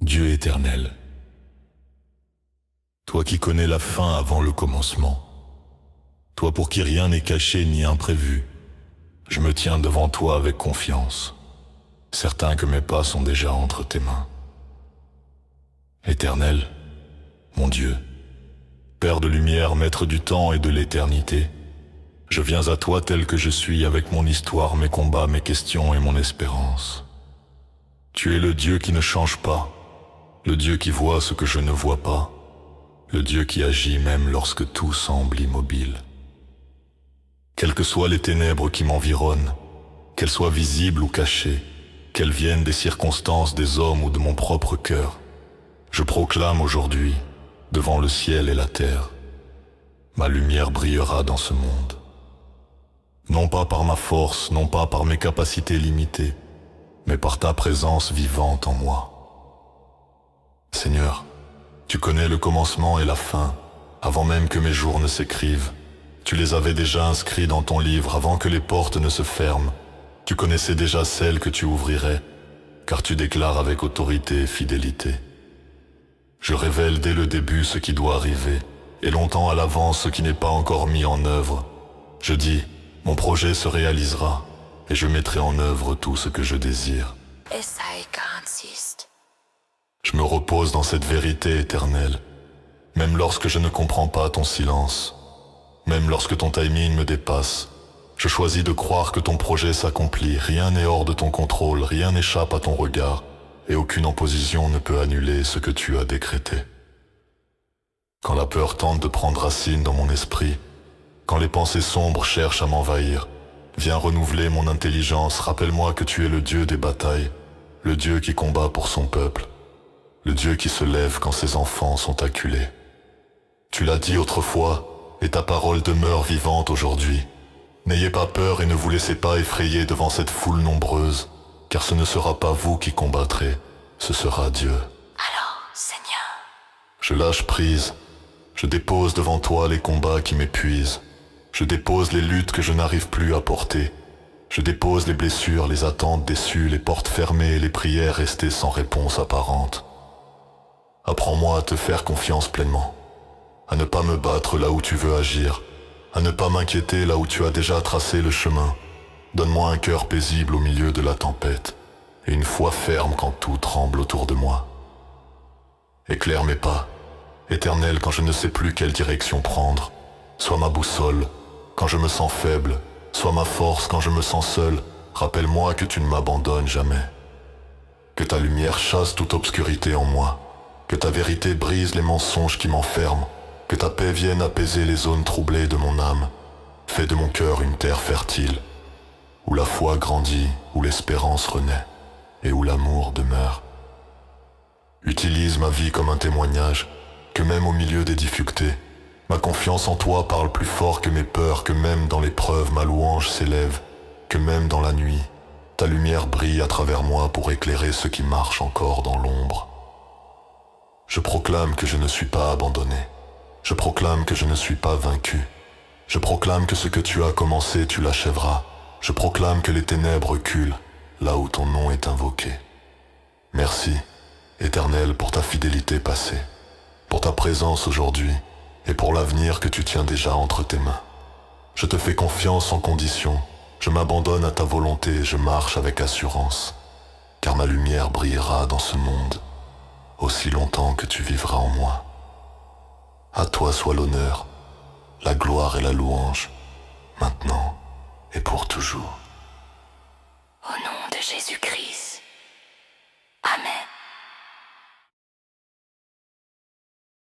Dieu éternel, toi qui connais la fin avant le commencement, toi pour qui rien n'est caché ni imprévu, je me tiens devant toi avec confiance, certain que mes pas sont déjà entre tes mains. Éternel, mon Dieu, Père de lumière, maître du temps et de l'éternité, je viens à toi tel que je suis avec mon histoire, mes combats, mes questions et mon espérance. Tu es le Dieu qui ne change pas, le Dieu qui voit ce que je ne vois pas, le Dieu qui agit même lorsque tout semble immobile. Quelles que soient les ténèbres qui m'environnent, qu'elles soient visibles ou cachées, qu'elles viennent des circonstances, des hommes ou de mon propre cœur, je proclame aujourd'hui, devant le ciel et la terre, ma lumière brillera dans ce monde. Non pas par ma force, non pas par mes capacités limitées, mais par ta présence vivante en moi. Seigneur, tu connais le commencement et la fin, avant même que mes jours ne s'écrivent. Tu les avais déjà inscrits dans ton livre avant que les portes ne se ferment. Tu connaissais déjà celles que tu ouvrirais, car tu déclares avec autorité et fidélité. Je révèle dès le début ce qui doit arriver, et longtemps à l'avance ce qui n'est pas encore mis en œuvre. Je dis, mon projet se réalisera, et je mettrai en œuvre tout ce que je désire. Je me repose dans cette vérité éternelle, même lorsque je ne comprends pas ton silence, même lorsque ton timing me dépasse. Je choisis de croire que ton projet s'accomplit, rien n'est hors de ton contrôle, rien n'échappe à ton regard, et aucune opposition ne peut annuler ce que tu as décrété. Quand la peur tente de prendre racine dans mon esprit, quand les pensées sombres cherchent à m'envahir, viens renouveler mon intelligence, rappelle-moi que tu es le Dieu des batailles, le Dieu qui combat pour son peuple, le Dieu qui se lève quand ses enfants sont acculés. Tu l'as dit autrefois, et ta parole demeure vivante aujourd'hui. N'ayez pas peur et ne vous laissez pas effrayer devant cette foule nombreuse, car ce ne sera pas vous qui combattrez, ce sera Dieu. Alors, Seigneur, Je lâche prise, je dépose devant toi les combats qui m'épuisent, je dépose les luttes que je n'arrive plus à porter, je dépose les blessures, les attentes déçues, les portes fermées et les prières restées sans réponse apparente. Apprends-moi à te faire confiance pleinement, à ne pas me battre là où tu veux agir, à ne pas m'inquiéter là où tu as déjà tracé le chemin. Donne-moi un cœur paisible au milieu de la tempête, et une foi ferme quand tout tremble autour de moi. Éclaire mes pas, Éternel, quand je ne sais plus quelle direction prendre. Sois ma boussole, quand je me sens faible, sois ma force quand je me sens seul. Rappelle-moi que tu ne m'abandonnes jamais. Que ta lumière chasse toute obscurité en moi, que ta vérité brise les mensonges qui m'enferment, que ta paix vienne apaiser les zones troublées de mon âme. Fais de mon cœur une terre fertile, où la foi grandit, où l'espérance renaît, et où l'amour demeure. Utilise ma vie comme un témoignage, que même au milieu des difficultés, ma confiance en toi parle plus fort que mes peurs, que même dans l'épreuve ma louange s'élève, que même dans la nuit, ta lumière brille à travers moi pour éclairer ceux qui marchent encore dans l'ombre. Je proclame que je ne suis pas abandonné, je proclame que je ne suis pas vaincu, je proclame que ce que tu as commencé tu l'achèveras, je proclame que les ténèbres reculent là où ton nom est invoqué. Merci, Éternel, pour ta fidélité passée, pour ta présence aujourd'hui et pour l'avenir que tu tiens déjà entre tes mains. Je te fais confiance sans condition, je m'abandonne à ta volonté et je marche avec assurance, car ma lumière brillera dans ce monde aussi longtemps que tu vivras en moi. À toi soit l'honneur, la gloire et la louange, maintenant et pour toujours.